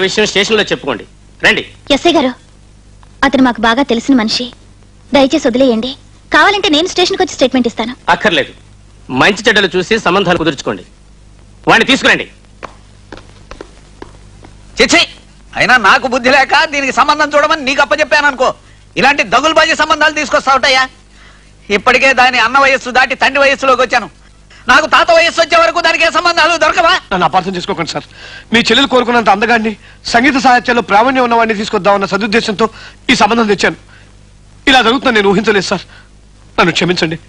విషయం స్టేషన్ లో చెప్పుకోండి. రండి. ఎస్ఐ గారు, అతను మాకు బాగా తెలిసిన మనిషి, దయచేసి వదిలేయండి. కావాలంటే నేను స్టేషన్కి వచ్చి స్టేట్మెంట్ ఇస్తాను. అక్కర్లేదు, మంచి చెడ్డలు చూసి సంబంధాలు కుదుర్చుకోండి. వాడిని తీసుకురండి. చిచ్చి, అయినా నాకు బుద్ధి లేక దీనికి సంబంధం చూడమని నీకు అప్పచెప్పాను అనుకో. ఇలాంటి దగులుబాజీ సంబంధాలు తీసుకొస్తా ఉంటాయా? ఇప్పటికే దాని అన్న వయస్సు దాటి తండ్రి వయస్సులోకి వచ్చాను. నాకు తాత వయస్సు వచ్చే వరకు దానికి ఏ సంబంధాలు దొరకవా? నన్ను అపార్థం చేసుకోకండి సార్. మీ చెల్లెలు కోరుకున్నంత అందగాన్ని, సంగీత సాహిత్యంలో ప్రావీణ్యం ఉన్నవాడిని తీసుకొద్దామన్న సదుద్దేశంతో ఈ సంబంధం తెచ్చాను. ఇలా జరుగుతుందని నేను ఊహించలేదు సార్. నన్ను క్షమించండి.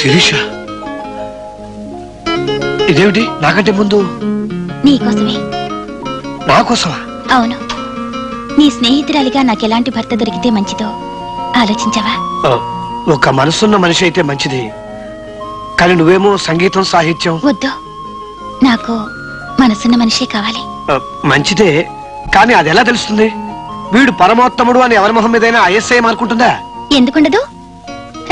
శిరీష, ఇదేమిటి నాకంటే ముందు? నీకోసమే. నాకోసమా? అవును. నీ స్నేహితురాలిగా నాకెలాంటి భర్త దొరికితే మంచిదో ఆలోచించావా? ఒక మనసున్న మనిషి అయితే మంచిది, కానీ నువ్వేమో సంగీతం సాహిత్యం. వద్దు, నాకు మనసున్న మనిషే కావాలి. మంచిదే, కానీ అది ఎలా తెలుస్తుంది? వీడు పరమోత్తముడు అని ఎవరి మొహం మీదైనా ఐఎస్ఐ అనుకుంటుందా? ఎందుకుండదు?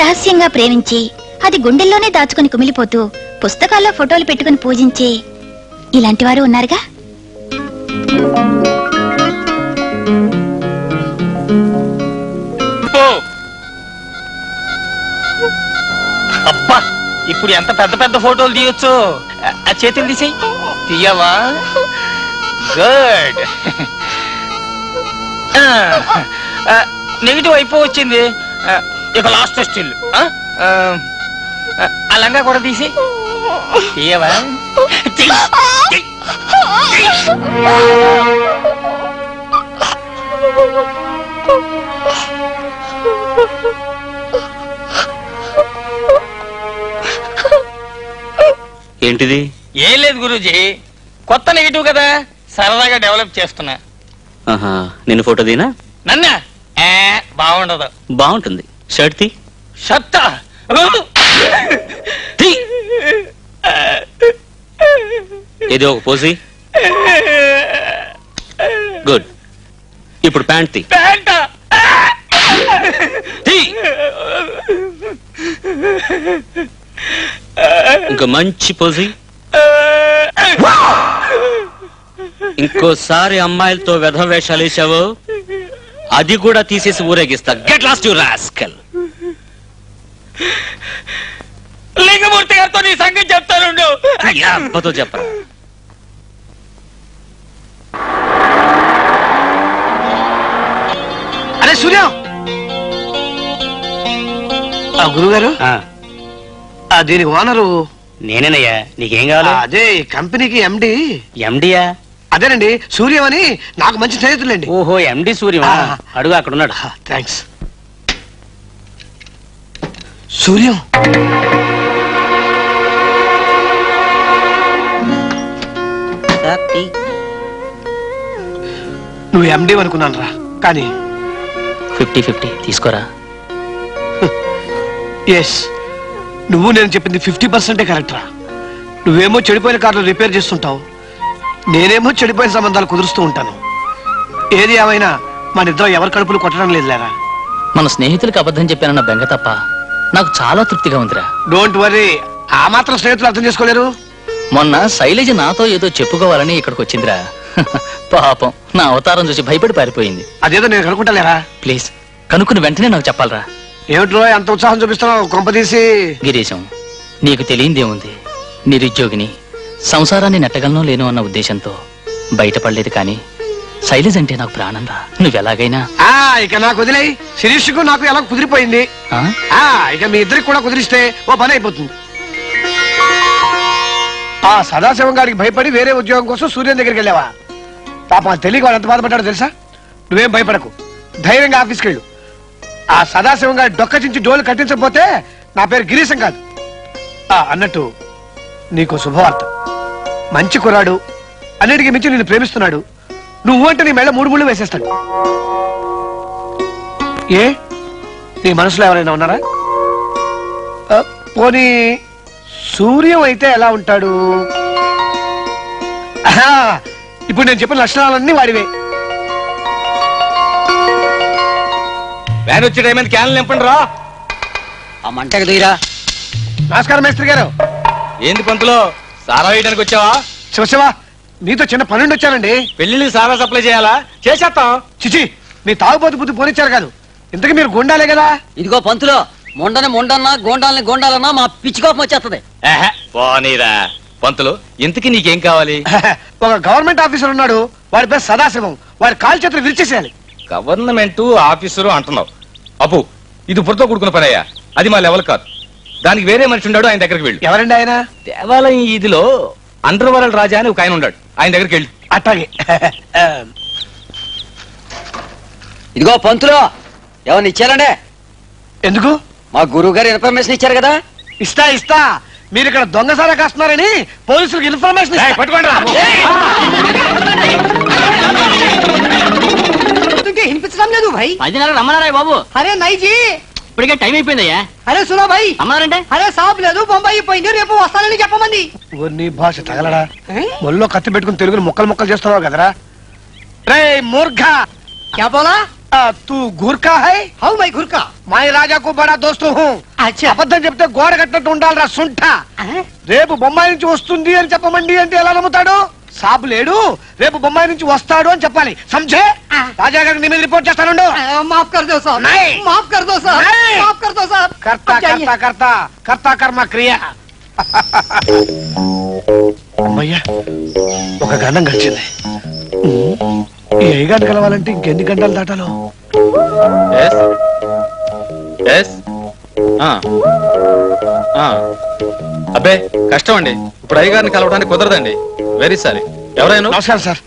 రహస్యంగా ప్రేమించి అది గుండెల్లోనే దాచుకుని కుమిలిపోతూ పుస్తకాల్లో ఫోటోలు పెట్టుకుని పూజించే ఇలాంటి వారు ఉన్నారుగా. అబ్బా, ఇప్పుడు ఎంత పెద్ద పెద్ద ఫోటోలు తీయొచ్చు. ఆ చేతులు తీసేయి. తీయవా? గుడ్. నెగిటివ్ అయిపోవచ్చింది. ఇక లాస్ట్ స్టిల్ అలంగా కూడా తీసి తీయవా? ఏంటిది? ఏం లేదు గురూజీ, కొత్త నెగిటివ్ కదా, సరదాగా డెవలప్ చేస్తున్నా. నేను ఫోటో దీనా? నన్నా బాగుండదు. బాగుంటుంది. షర్ట్ తీ. షర్టా? ఏదో ఒక పోజీ. గుడ్. ఇప్పుడు ప్యాంట్ తీ. ఇంకా మంచి పోజీ. ఇంకోసారి అమ్మాయిలతో వెధవేషాలు వేసావు, అది కూడా తీసేసి ఊరేగిస్తా. Get lost you rascal. Lingamurthy గారితో నీ సంగతి చెప్తాను. అబ్బతో చెప్పరా? అరే సూర్య, గురుగారు, దీనికి ఓనరు నేనేనయ్యా. నీకేం కావాలి? అదే కంపెనీకి ఎండి. ఎండియా? అదేనండి, సూర్యం అని నాకు మంచి స్నేహితులండి. ఓహో, ఎండి సూర్యం. అడుగు, అక్కడ ఉన్నాడు. థ్యాంక్స్. సూర్యం, నువ్వు ఎండి అనుకున్నాను రా, కానీ 50-50 తీసుకోరా. ఎస్, నువ్వు నేను చెప్పింది 50% కరెక్ట్ రా. నువ్వేమో చెడిపోయిన కార్లు రిపేర్ చేస్తుంటావు, నేనేమో చెడిపోయిన సంబంధాలు కుదురుస్తూ ఉంటాను. ఏది ఏమైనా మన ఇద్దరం ఎవరి కడుపులు కొట్టడం లేదు లేరా. మన స్నేహితులకు అబద్ధం చెప్పానన్న బెంగ తప్ప నాకు చాలా తృప్తిగా ఉందిరా. డోంట్ వరీ, ఆ మాత్రం స్నేహితులు అర్థం చేసుకోలేరు. మొన్న శైలజ నాతో ఏదో చెప్పుకోవాలని ఇక్కడికి వచ్చిందిరా. పాపం నా అవతారం చూసి భయపడి పారిపోయింది. అదేదో నేను కనుక్కుంటాలేరా. ప్లీజ్ కనుక్కుని వెంటనే నాకు చెప్పాలరా. ఏమిట్రో ఎంత ఉత్సాహం చూపిస్తున్నావు కొంపదీసి. గిరీశం, నీకు తెలియందేముంది, నిరుద్యోగిని, సంసారాన్ని నెట్టగలను లేను అన్న ఉద్దేశంతో బయటపడలేదు. కానీ శైలజ అంటే నాకు ప్రాణం రా. నువ్వెలాగైనా ఇక నాకు వదిలేయి. శిరీష్కు నాకు ఎలా కుదిరిపోయింది, ఇక మీ ఇద్దరికి కూడా కుదిరిస్తే ఓ పని అయిపోతుంది. ఆ సదాశివం గారికి భయపడి వేరే ఉద్యోగం కోసం సూర్యం దగ్గరికి వెళ్ళావా? పాపం తెలియక వాడు ఎంత బాధపడ్డాడో తెలుసా? నువ్వేం భయపడకు, ధైర్యంగా ఆఫీస్కి వెళ్ళు. ఆ సదాశివం గారి డొక్క చించి డోలు కట్టించకపోతే నా పేరు గిరీశం కాదు. అన్నట్టు నీకు శుభవార్త. మంచి కుర్రాడు, అన్నిటికీ మించి నిన్ను ప్రేమిస్తున్నాడు. నువ్వు అంటే నీ మెళ్ళ 3 ముళ్ళు వేసేస్తాడు. ఏ నీ మనసులో ఎవరైనా ఉన్నారా? పోనీ సూర్యం అయితే ఎలా ఉంటాడు? ఇప్పుడు నేను చెప్పిన లక్షణాలన్నీ వాడివే. వ్యాన్ వచ్చే టైం క్యాన్ నింపండి రా. ఆ మంటకు దిగిరా. నమస్కారం మేస్త్రి గారు. ఏంది పంతులో సారా వేయడానికి వచ్చావా? శివశివా, నీతో చిన్న పనుండి వచ్చానండి. పెళ్లిళ్ళకి సారా సప్లై చేయాలా? చేసేస్తాం. చిచి, మీ తాగుబోతు బుద్ధి పోనిచ్చారు కాదు. ఇంతకీ మీరు గుండాలే కదా? ఇదిగో పంతులో, మొండని మొండన్నా గోండాలని గోండాలన్నా మా పిచ్చి కోపం వచ్చేస్తుంది. పోనీరా పంతులు, ఇంతకీ నీకేం కావాలి? ఒక గవర్నమెంట్ ఆఫీసర్ ఉన్నాడు, వాడి పేరు సదాశివం. వాడి కాలు చేతులు విరిచేసేయాలి. గవర్నమెంట్ ఆఫీసరు అంటున్నావు. అప్పు, ఇది బుర్రతో కూడుకున్న పనయ్యా. అది మా లెవెల్ కాదు. దానికి వేరే మనిషి ఉన్నాడు, ఆయన దగ్గరికి వెళ్ళు. ఎవరండి ఆయన? దేవాలయం ఇదిలో అండర్ వరల్డ్ రాజా అని ఒక ఆయన ఉన్నాడు, ఆయన దగ్గరికి వెళ్ళు. అట్టాగే. ఇదిగో పంతులో, ఎవరిని ఇచ్చారండే? ఎందుకు? మా గురువు గారు ఇన్ఫర్మేషన్ ఇచ్చారు కదా. ఇస్తా ఇస్తా. మీరు ఇక్కడ దొంగసారా కాస్తున్నారని పోలీసులకు ఇన్ఫర్మేషన్ ఇస్తా. పట్టుకోండి. వినిపించడం లేదు భాయ్. 10 రమ్మన్నారా బాబు? అరే నైజీ, ఇప్పటికే టైం అయిపోయిందయ్యా. అరే సునా భాయ్, రమ్మన్నారంటే? అరే సాబ్ లేదు, బొంబాయి పోయింది, రేపు వస్తానని చెప్పమంది. నీ భాష తగలడా? మొల్లో కత్తి పెట్టుకుని తెలుగుని ముక్కలు ముక్కలు చేస్తున్నావు కదరా. రే మూర్ఖా, क्या बोला? तू गुरका है? हाउ मैं गुरका? मैं राजा को बड़ा दोस्त हूँ. अच्छा. అబద్ధం చెప్తే గోడ కట్టినట్టు ఉండాలిరా సుంఠ. రేపు బొంబాయి నుంచి వస్తుంది అని చెప్పమండి అంటే ఎలా నమ్ముతాడు? సాబు లేడు, రేపు బొంబాయి నుంచి వస్తాడు అని చెప్పాలి. సంజే, రాజా గారికి నీ మీద రిపోర్ట్ చేస్తానుండు. माफ कर दो साहब, माफ कर दो साहब, माफ कर दो साहब. కర్త కర్త కర్త కర్త కర్మ క్రియ. అమ్మయ్యా, ఒక గండం గడిచింది. ఈ అయ్యగారిని కలవాలంటే ఇంకెన్ని గంటలు దాటాలో? అబ్బే కష్టం అండి, ఇప్పుడు అయ్యగారిని కలవడానికి కుదరదండి. Very sorry. ఎవరైనా? నమస్కారం సార్.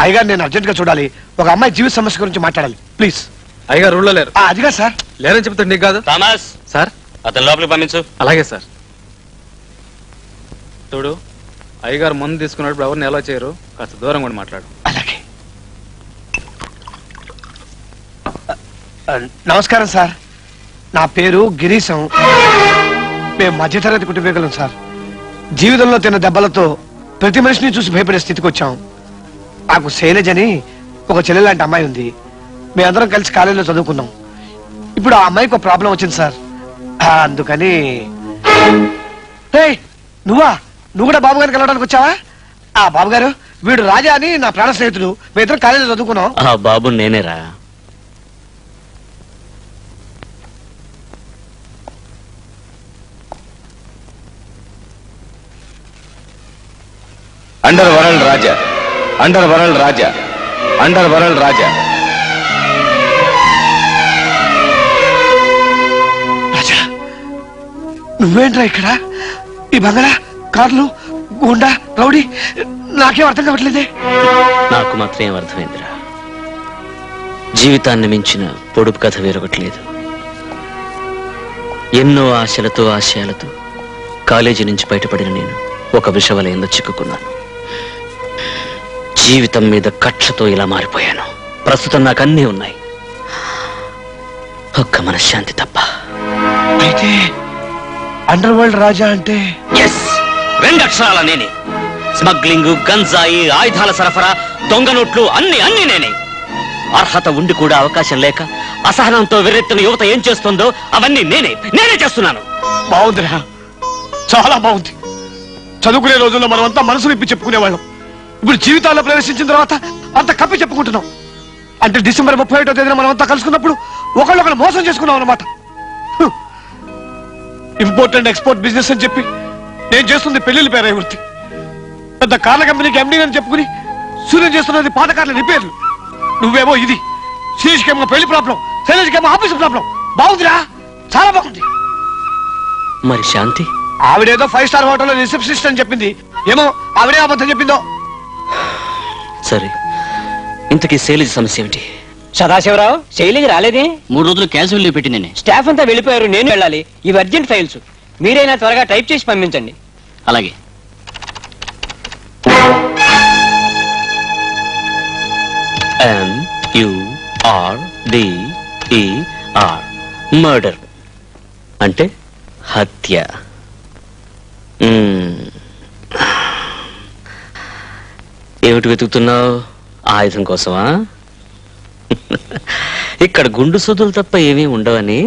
అయ్యగారు నేను అర్జెంట్ గా చూడాలి. ఒక అమ్మాయి జీవిత సమస్య గురించి మాట్లాడాలి, ప్లీజ్. అయ్యగారు ఊళ్ళో లేరు. అదిగా సార్. లేరని చెప్తాడు నీకు కాదు. థామస్, సార్ అతను లోపలికి పంపించు. అలాగే సార్. చూడు, అయ్యగారు ముందు తీసుకున్నప్పుడు ఎవరిని ఎలా చేయరు, కాస్త దూరం కూడా మాట్లాడు. అలాగే. నమస్కారం సార్, నా పేరు గిరీశం. మేము మధ్యతరగతి కుటుంబీకులం సార్. జీవితంలో తిన్న దెబ్బలతో ప్రతి మనిషిని చూసి భయపడే స్థితికి వచ్చాం. నాకు శైలజ అని ఒక చెల్లె లాంటి అమ్మాయి ఉంది. మేమందరం కలిసి కాలేజీలో చదువుకున్నాం. ఇప్పుడు ఆ అమ్మాయికి ఒక ప్రాబ్లం వచ్చింది సార్. అందుకని నువ్వు కూడా బాబు గారిని కలవడానికి వచ్చావా? బాబు గారు, వీడు రాజా అని నా ప్రాణ స్నేహితుడు. మేమిద్దరం కాలేజీలో చదువుకున్నాం. బాబు నేనేరా. అండర్ వరల్డ్ రాజా, అండర్ వరల్డ్ రాజా, అండర్ వరల్డ్ రాజా. రాజా, నువ్వేంట్రా ఇక్కడ? ఈ బంగళా, కార్లు, గుండా, రౌడీ, నాకేం అర్థం కావట్లేదే. నాకు మాత్రం ఏం అర్థమైందిరా. జీవితాన్ని మించిన పొడుపు కథ వేరొకట్లేదు. ఎన్నో ఆశలతో ఆశయాలతో కాలేజీ నుంచి బయటపడిన నేను ఒక విషవలయంలో చిక్కుకున్నాను. జీవితం మీద కక్షతో ఇలా మారిపోయాను. ప్రస్తుతం నాకు అన్నీ ఉన్నాయి, ఒక్క మనశ్శాంతి తప్ప. అయితే అండర్ వరల్డ్ రాజా అంటే? ఎస్, 2 అక్షరాల నేనే. స్మగ్లింగ్, గంజాయి, ఆయుధాల సరఫరా, దొంగ నోట్లు అన్ని నేనే. అర్హత ఉండి కూడా అవకాశం లేక అసహనంతో వెర్రెత్తిన యువత ఏం చేస్తుందో అవన్నీ నేనే చేస్తున్నాను. బాగుందిరా, చాలా బాగుంది. చదువుకునే రోజుల్లో మనమంతా మనసులు ఇప్పి చెప్పుకునేవాళ్ళం. ఇప్పుడు జీవితాల్లో ప్రవేశించిన తర్వాత అంత కప్పి చెప్పుకుంటున్నాం. అంటే డిసెంబర్ 31వ తేదీన మనమంతా కలుసుకున్నప్పుడు ఒకళ్ళొకళ్ళు మోసం చేసుకున్నాం అన్నమాట. ఇంపోర్ట్ అండ్ ఎక్స్పోర్ట్ బిజినెస్ అని చెప్పి నేను చేస్తుంది పెళ్లిళ్ళ పేరే వృత్తి. పెద్ద కార్ల కంపెనీకి ఎండీ అని చెప్పుకుని సూర్యం చేస్తున్నది పాత కార్ల రిపేర్లు. నువ్వేమో ఇది. శిరీష్కేమో పెళ్లి ప్రాబ్లం, శైలజకేమో ఆఫీసు ప్రాబ్లం. బాగుందిరా, చాలా బాగుంది. మరి శాంతి? ఆవిడేదో 5 స్టార్ హోటల్లో రిసెప్షనిస్ట్ అని చెప్పింది. ఏమో ఆవిడే అబద్ధం చెప్పిందో. సరే, ఇంతకీ శైలజ సమస్య ఏమిటి? సదాశివరావు శైలికి రాలేదే? 3 రోజులు క్యాన్సిల్ లీవ్ పెట్టిందండి. స్టాఫ్ అంతా వెళ్ళిపోయారు, నేను వెళ్ళాలి. ఇవి అర్జెంట్ ఫైల్స్, మీరైనా త్వరగా టైప్ చేసి పంపించండి. అలాగే. MURDER మర్డర్ అంటే హత్య. ఏమిటి వెతుకుతున్నావు? ఆయుధం కోసమా? ఇక్కడ గుండు సొదులు తప్ప ఏమీ ఉండవని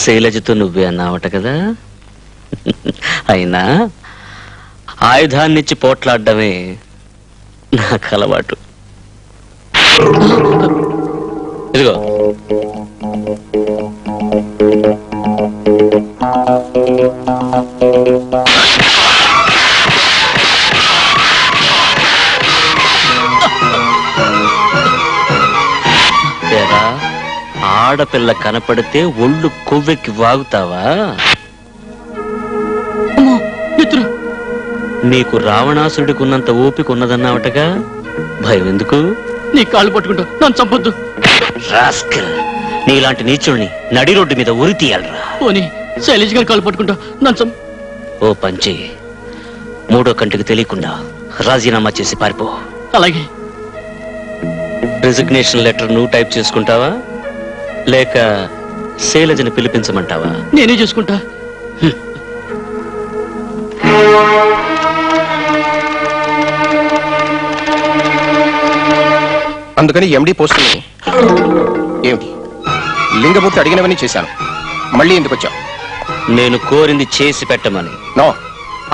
శైలజతో నువ్వే అన్నావట కదా. అయినా ఆయుధాన్నిచ్చి పోట్లాడడమే నాకు అలవాటు. ఇదిగో ఆడపిల్ల కనపడితే ఒళ్ళు కొవ్వెక్కి వాగుతావా? నీకు రావణాసుడికి ఉన్నంత ఓపిక ఉన్నదన్నావటగా, భయం ఎందుకు? నీ కాళ్ళు పట్టుకుంటూ నన్ను చంపొద్దు. నీలాంటి నీచుల్ని నడి రోడ్డు మీద ఉరి తీయాలరా. పోనీ శైలజ గారి కాళ్ళు పట్టుకుంటూ నన్ను ఓ పంచి, 3వ కంటికి తెలియకుండా రాజీనామా చేసి పారిపో. అలాగే. రిజిగ్నేషన్ లెటర్ నువ్వు టైప్ చేసుకుంటావా లేక శైలజని పిలిపించమంటావా? నేనే చేసుకుంటా. అందుకని ఎండి పోస్టుని ఏమిటి లింగమూర్తి అడిగినవని చేశాను. మళ్ళీ ఎందుకు వచ్చావు? నేను కోరింది చేసి పెట్టమని. No,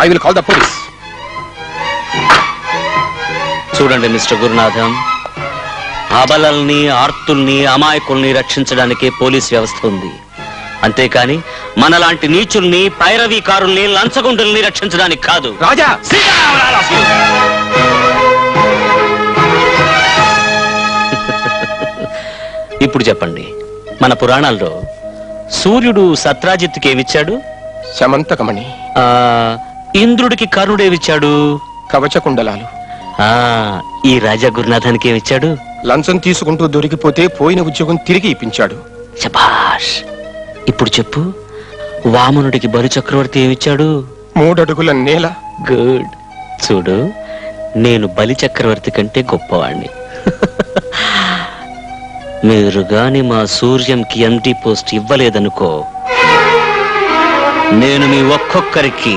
I will call the police. చూడండి మిస్టర్ గురునాథం, అబలల్ని, ఆర్తుల్ని, అమాయకుల్ని రక్షించడానికే పోలీస్ వ్యవస్థ ఉంది. అంతేకాని మనలాంటి నీచుల్ని, పైరవీకారుల్ని, లంచగొండుల్ని రక్షించడానికి కాదు. రాజా, ఇప్పుడు చెప్పండి, మన పురాణాల్లో సూర్యుడు సత్రాజిత్తుకి ఏమిచ్చాడు? శమంతకమణి. ఇంద్రుడికి కర్ణుడేమిచ్చాడు? కవచ కుండలాలు. ఈ రాజా గురునాథానికి ఏమిచ్చాడు? లంచం తీసుకుంటూ దొరికిపోతే పోయిన ఉద్యోగం తిరిగి ఇప్పించాడు. శభాష్. ఇప్పుడు చెప్పు, వామనుడికి బలి చక్రవర్తి ఏమిచ్చాడు? 3 అడుగుల నేల. గుడ్. చూడు, నేను బలి చక్రవర్తి కంటే గొప్పవాణ్ణి. మీరు గాని మా సూర్యంకి ఎంటీ పోస్ట్ ఇవ్వలేదనుకో, నేను మీ ఒక్కొక్కరికి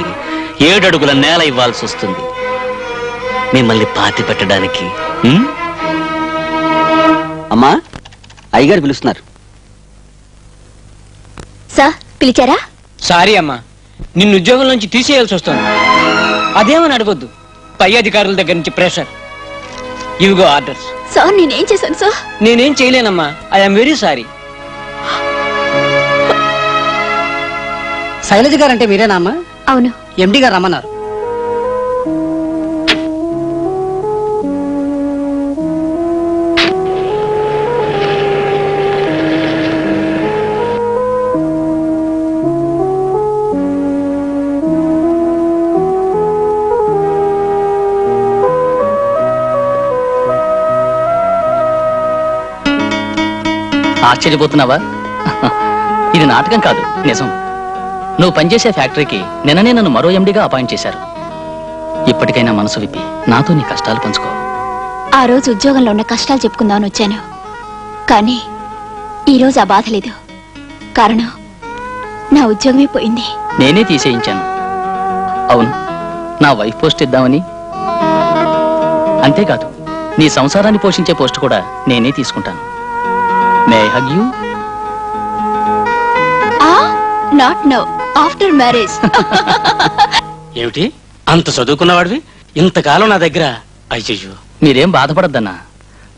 7 అడుగుల నేల ఇవ్వాల్సి వస్తుంది మిమ్మల్ని పాతి పెట్టడానికి. అమ్మా, అయ్యగారు పిలుస్తున్నారు. సార్ పిలిచారా? సారీ అమ్మా, నిన్ను ఉద్యోగం నుంచి తీసేయాల్సి వస్తుంది. అదేమని అడగొద్దు, పై అధికారుల దగ్గర నుంచి ప్రెషర్. ఇవిగో ఆర్డర్స్. సార్ నేనేం చేశాను సార్? నేనేం చేయలేనమ్మా, ఐఎమ్ వెరీ సారీ. శైలజ గారు అంటే మీరేనా అమ్మా? అవును. ఎండి గారు రమ్మన్నారు. ఆశ్చర్యపోతున్నావా? ఇది నాటకం కాదు, నిజం. నువ్వు పనిచేసే ఫ్యాక్టరీకి నిన్ననే నన్ను మరో ఎండిగా అపాయింట్ చేశారు. ఇప్పటికైనా మనసు విప్పి నాతో నీ కష్టాలు పంచుకో. ఆ రోజు ఉద్యోగంలో ఉన్న కష్టాలు చెప్పుకుందామని వచ్చాను, కానీ ఈరోజు ఆ బాధ లేదు. కారణం, నా ఉద్యోగమే పోయింది. నేనే తీసేయించాను. అవును, నా వైఫ్ పోస్ట్ ఇద్దామని. అంతేకాదు, నీ సంసారాన్ని పోషించే పోస్ట్ కూడా నేనే తీసుకుంటాను. May I hug you? Not now, after marriage. ఏమిటి అంత చదువుకున్నవాడివి ఇంతకాలం నా దగ్గర? అయ్యయ్యో. మీరేం బాధపడద్దన్నా.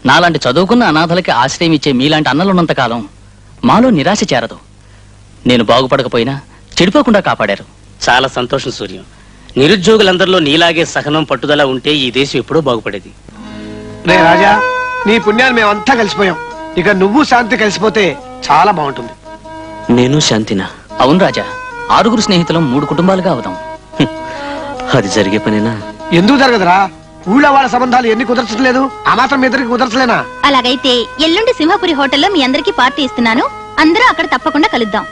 నాలాంటి చదువుకున్న అనాథలకి ఆశ్రయం ఇచ్చే మీలాంటి అన్నలున్నంత కాలం మాలో నిరాశ చేరదు. నేను బాగుపడకపోయినా చెడిపోకుండా కాపాడారు. చాలా సంతోషం సూర్యం. నిరుద్యోగులందరిలో నీలాగే సహనం, పట్టుదల ఉంటే ఈ దేశం ఎప్పుడో బాగుపడేది. రే రాజా, నీ పుణ్యాన్ని మేమంతా కలిసిపోయాం. ఇక నువ్వు శాంతి కలిసిపోతే చాలా బాగుంటుంది. నేను శాంతినా? అవును రాజా, 6 స్నేహితులం 3 కుటుంబాలుగా అవుదాం. అది జరిగే పనేనా? ఎందుకు జరగదురా? ఊళ్ళో వాళ్ళ సంబంధాలు ఎన్ని కుదర్చట్లేదు ఆ మాత్రం మీ ఇద్దరికి కుదర్చలేనా? అలాగైతే ఎల్లుండి సింహపురి హోటల్లో మీ అందరికీ పార్టీ ఇస్తున్నాను, అందరూ అక్కడ తప్పకుండా కలుద్దాం.